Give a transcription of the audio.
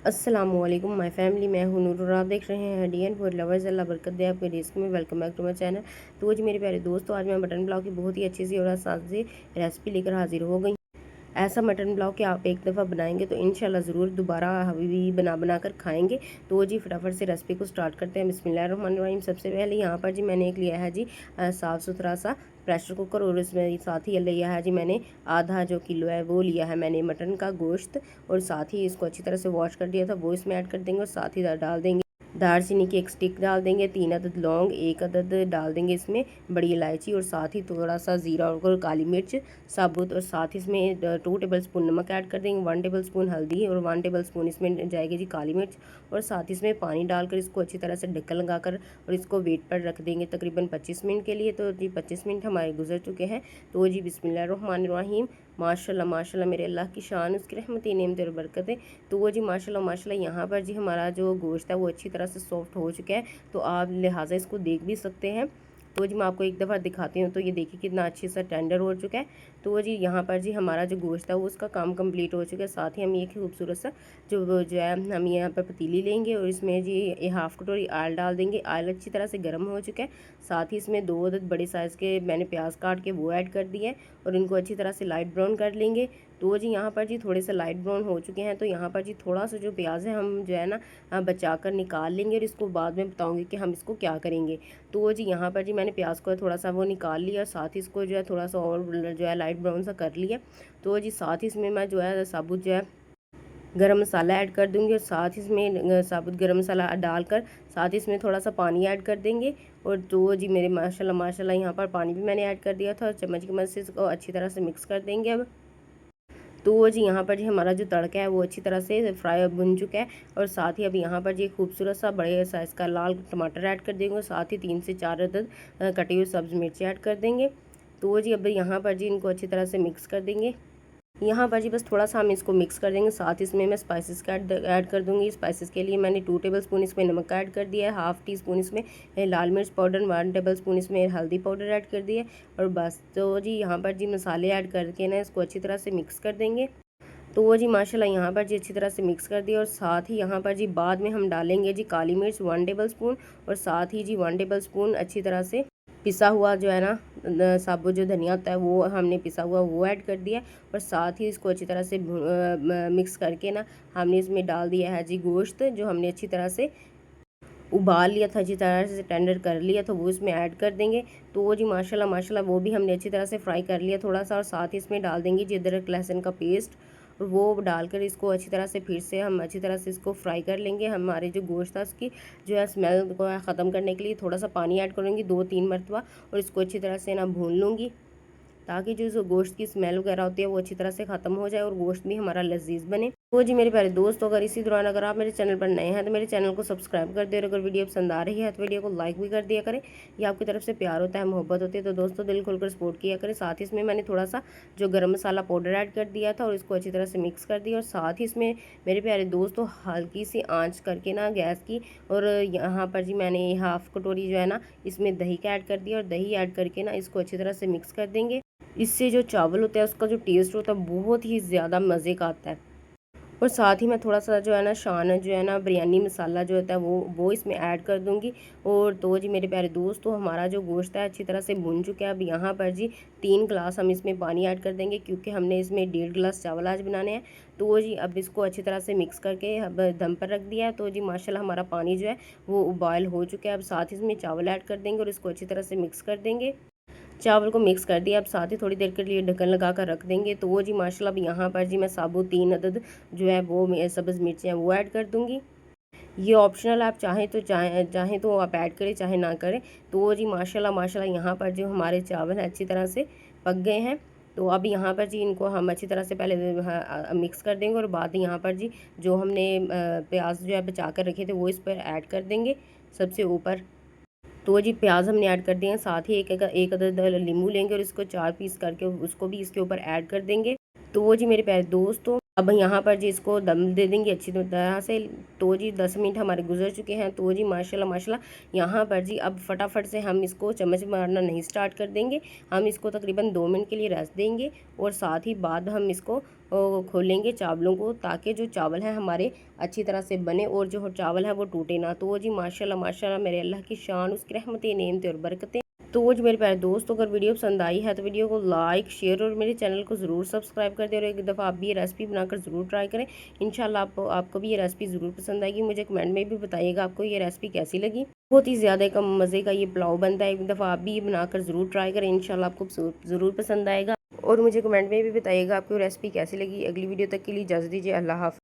अस्सलामुअलैकुम my family, मैं हूं नूर और आप देख रहे हैं हडीएन फूड लवर्स। अल्लाह बरकत दे आपके रिस्क में। Welcome back to my channel. तो जी मेरे प्यारे दोस्तों, आज मैं मटन पुलाव की बहुत ही अच्छी सी और आसान सी रेसिपी लेकर हाजिर हो गई। ऐसा मटन पुलाव कि आप एक दफ़ा बनाएंगे तो इंशाल्लाह ज़रूर दोबारा भी बना कर खाएंगे। तो जी फटाफट से रेसिपी को स्टार्ट करते हैं। बिस्मिल्लाहिर्रहमानिर्रहीम। सबसे पहले यहाँ पर जी मैंने एक लिया है जी साफ़ सुथरा सा प्रेशर कुकर, और इसमें साथ ही लिया है जी मैंने आधा जो किलो है वो लिया है मैंने मटन का गोश्त, और साथ ही इसको अच्छी तरह से वॉश कर दिया था वो इसमें ऐड कर देंगे, और साथ ही डाल देंगे दालचीनी की एक स्टिक डाल देंगे, 3 अदद लौंग, 1 अदद डाल देंगे इसमें बड़ी इलायची, और साथ ही थोड़ा सा ज़ीरा और काली मिर्च साबुत, और साथ ही इसमें 2 टेबलस्पून नमक ऐड कर देंगे, 1 टेबलस्पून हल्दी, और 1 टेबलस्पून इसमें जाएगी जी काली मिर्च, और साथ ही इसमें पानी डालकर इसको अच्छी तरह से ढक्कन लगाकर और इसको वेट पर रख देंगे तकरीबन 25 मिनट के लिए। तो जी 25 मिनट हमारे गुजर चुके हैं। तो जी बिस्मिल्लाहिर्रहमानिर्रहीम। माशाल्लाह माशाल्लाह, मेरे अल्लाह की शान, उसकी रहमत नेमत और बरकत है। तो वो जी माशाल्लाह माशाल्लाह, यहाँ पर जी हमारा जो गोश्त है वो अच्छी तरह से सॉफ्ट हो चुका है, तो आप लिहाजा इसको देख भी सकते हैं। तो जी मैं आपको एक दफ़ा दिखाती हूँ, तो ये देखिए कितना अच्छे से टेंडर हो चुका है। तो जी यहाँ पर जी हमारा जो गोश्त है वो उसका काम कंप्लीट हो चुका है। साथ ही हम ये खूबसूरत सा जो है हम यहाँ पर पतीली लेंगे, और इसमें जी हाफ़ कटोरी ऑयल डाल देंगे। ऑयल अच्छी तरह से गर्म हो चुका है। साथ ही इसमें 2 अदद बड़े साइज़ के मैंने प्याज काट के वो ऐड कर दिए हैं, और इनको अच्छी तरह से लाइट ब्राउन कर लेंगे। तो जी यहाँ पर जी थोड़े से लाइट ब्राउन हो चुके हैं, तो यहाँ पर जी थोड़ा सा जो प्याज है हम जो है ना बचा कर निकाल लेंगे, और इसको बाद में बताऊँगी कि हम इसको क्या करेंगे। तो जी यहाँ पर जी मैंने प्याज को थोड़ा सा वो निकाल लिया, साथ ही इसको जो है थोड़ा सा और जो है लाइट ब्राउन सा कर लिया। तो जी साथ ही इसमें मैं जो है साबुत जो है गरम मसाला ऐड कर दूंगी, और साथ ही इसमें साबुत गरम मसाला डालकर साथ ही इसमें थोड़ा सा पानी ऐड कर देंगे। और तो जी मेरे माशाल्लाह माशाल्लाह यहाँ पर पानी भी मैंने ऐड कर दिया था, और चम्मच की मदद से इसको अच्छी तरह से मिक्स कर देंगे अब। तो जी यहाँ पर जी हमारा जो तड़का है वो अच्छी तरह से फ्राई भुन चुका है, और साथ ही अब यहाँ पर जी खूबसूरत सा बड़े साइज़ का लाल टमाटर ऐड कर देंगे, और साथ ही 3 से 4 अदद कटी हुई सब्ज़ मिर्ची ऐड कर देंगे। तो जी अब यहाँ पर जी इनको अच्छी तरह से मिक्स कर देंगे। यहाँ पर जी बस थोड़ा सा हम इसको मिक्स कर देंगे। साथ इसमें मैं स्पाइसेस का ऐड कर दूँगी। स्पाइसेस के लिए मैंने 2 टेबलस्पून इसमें नमक का ऐड कर दिया है, हाफ़ टी स्पून इसमें लाल मिर्च पाउडर, 1 टेबलस्पून इसमें हल्दी पाउडर ऐड कर दिया, और बस। तो जी यहाँ पर जी मसाले ऐड करके ना इसको अच्छी तरह से मिक्स कर देंगे। तो वो जी माशाल्लाह यहाँ पर जी अच्छी तरह से मिक्स कर दिया, और साथ ही यहाँ पर जी बाद में हम डालेंगे जी काली मिर्च 1 टेबलस्पून, और साथ ही जी 1 टेबलस्पून अच्छी तरह से पिसा हुआ जो है ना साबुत जो धनिया होता है वो हमने पिसा हुआ वो ऐड कर दिया, और साथ ही इसको अच्छी तरह से मिक्स करके ना हमने इसमें डाल दिया है जी गोश्त, जो हमने अच्छी तरह से उबाल लिया था, अच्छी तरह से टेंडर कर लिया था, वो इसमें ऐड कर देंगे। तो वो जी माशाल्लाह माशाल्लाह वो भी हमने अच्छी तरह से फ्राई कर लिया थोड़ा सा, और साथ ही इसमें डाल देंगे जी अदरक लहसुन का पेस्ट, और वो डालकर इसको अच्छी तरह से फिर से हम अच्छी तरह से इसको फ्राई कर लेंगे। हमारे जो गोश्त था उसकी जो है स्मेल को ख़त्म करने के लिए थोड़ा सा पानी ऐड करूँगी 2-3 मरतबा, और इसको अच्छी तरह से ना भून लूँगी, ताकि जो गोश्त की स्मेल वगैरह होती है वो अच्छी तरह से ख़त्म हो जाए, और गोश्त भी हमारा लजीज बने। तो जी मेरे प्यारे दोस्तों, अगर इसी दौरान अगर आप मेरे चैनल पर नए हैं तो मेरे चैनल को सब्सक्राइब कर दें, और अगर वीडियो पसंद आ रही है तो वीडियो को लाइक भी कर दिया करें। ये आपकी तरफ से प्यार होता है, मोहब्बत होती है, तो दोस्तों दिल खोलकर सपोर्ट किया करें। साथ ही इसमें मैंने थोड़ा सा जो गर्म मसाला पाउडर ऐड कर दिया था, और इसको अच्छी तरह से मिक्स कर दिया, और साथ ही इसमें मेरे प्यारे दोस्तों हल्की सी आँच करके ना गैस की, और यहाँ पर जी मैंने हाफ़ कटोरी जो है ना इसमें दही का ऐड कर दिया, और दही ऐड करके ना इसको अच्छी तरह से मिक्स कर देंगे। इससे जो चावल होता है उसका जो टेस्ट होता है बहुत ही ज़्यादा मज़े का आता है। और साथ ही मैं थोड़ा सा जो है ना शान जो है ना बिरयानी मसाला जो होता है वो इसमें ऐड कर दूंगी। और तो जी मेरे प्यारे दोस्तों, हमारा जो गोश्त है अच्छी तरह से भुन चुका है। अब यहाँ पर जी 3 गिलास हम इसमें पानी ऐड कर देंगे, क्योंकि हमने इसमें 1.5 गिलास चावल आज बनाने हैं। तो जी अब इसको अच्छी तरह से मिक्स करके अब दम पर रख दिया है। तो जी माशाल्लाह हमारा पानी जो है वो उबाल हो चुका है। अब साथ ही इसमें चावल ऐड कर देंगे, और इसको अच्छी तरह से मिक्स कर देंगे। चावल को मिक्स कर दिया, अब साथ ही थोड़ी देर के लिए ढक्कन लगा कर रख देंगे। तो वो जी माशाल्लाह अब यहाँ पर जी मैं साबुत 3 अदद जो है वो सब्ज़ मिर्चें हैं वो ऐड कर दूँगी। ये ऑप्शनल, आप चाहें तो चाहें तो आप ऐड करें, चाहे ना करें। तो वो जी माशाल्लाह माशाल्लाह यहाँ पर जो हमारे चावल हैं अच्छी तरह से पक गए हैं। तो अब यहाँ पर जी इनको हम अच्छी तरह से पहले मिक्स कर देंगे, और बाद यहाँ पर जी जो हमने प्याज जो है बचा कर रखे थे वो इस पर ऐड कर देंगे सबसे ऊपर। तो जी प्याज हमने ऐड कर दिए हैं, साथ ही एक अदद नींबू लेंगे, और इसको 4 पीस करके उसको भी इसके ऊपर ऐड कर देंगे। तो वो जी मेरे प्यारे दोस्तों, अब यहाँ पर जी इसको दम दे देंगे अच्छी तरह से। तो जी 10 मिनट हमारे गुजर चुके हैं। तो जी माशाल्लाह माशाल्लाह यहाँ पर जी अब फटाफट से हम इसको चम्मच मारना नहीं स्टार्ट कर देंगे, हम इसको तकरीबन 2 मिनट के लिए रेस्ट देंगे, और साथ ही बाद हम इसको खोलेंगे चावलों को, ताकि जो चावल है हमारे अच्छी तरह से बने और जो चावल है वो टूटे ना। तो जी माशाल्लाह माशाल्लाह, मेरे अल्लाह की शान, उसकी रहमतें, नेमतें और बरकतें। तो वो जो मेरे प्यारे दोस्तों, अगर वीडियो पसंद आई है तो वीडियो को लाइक, शेयर और मेरे चैनल को ज़रूर सब्सक्राइब कर दें, और एक दफ़ा आप भी ये रेसिपी बनाकर ज़रूर ट्राई करें। इंशाल्लाह आपको भी ये रेसिपी ज़रूर पसंद आएगी। मुझे कमेंट में भी बताइएगा आपको ये रेसिपी कैसी लगी। बहुत ही ज़्यादा कम मज़े का ये पुलाव बनता है, एक दफ़ा आप भी ये बनाकर ज़रूर ट्राई करें, इंशाल्लाह आपको ज़रूर पसंद आएगा। और मुझे कमेंट में भी बताइएगा आपको रेसिपी कैसी लगी। अगली वीडियो तक के लिए इजाज़त दीजिए। अल्लाह हाफ़िज़।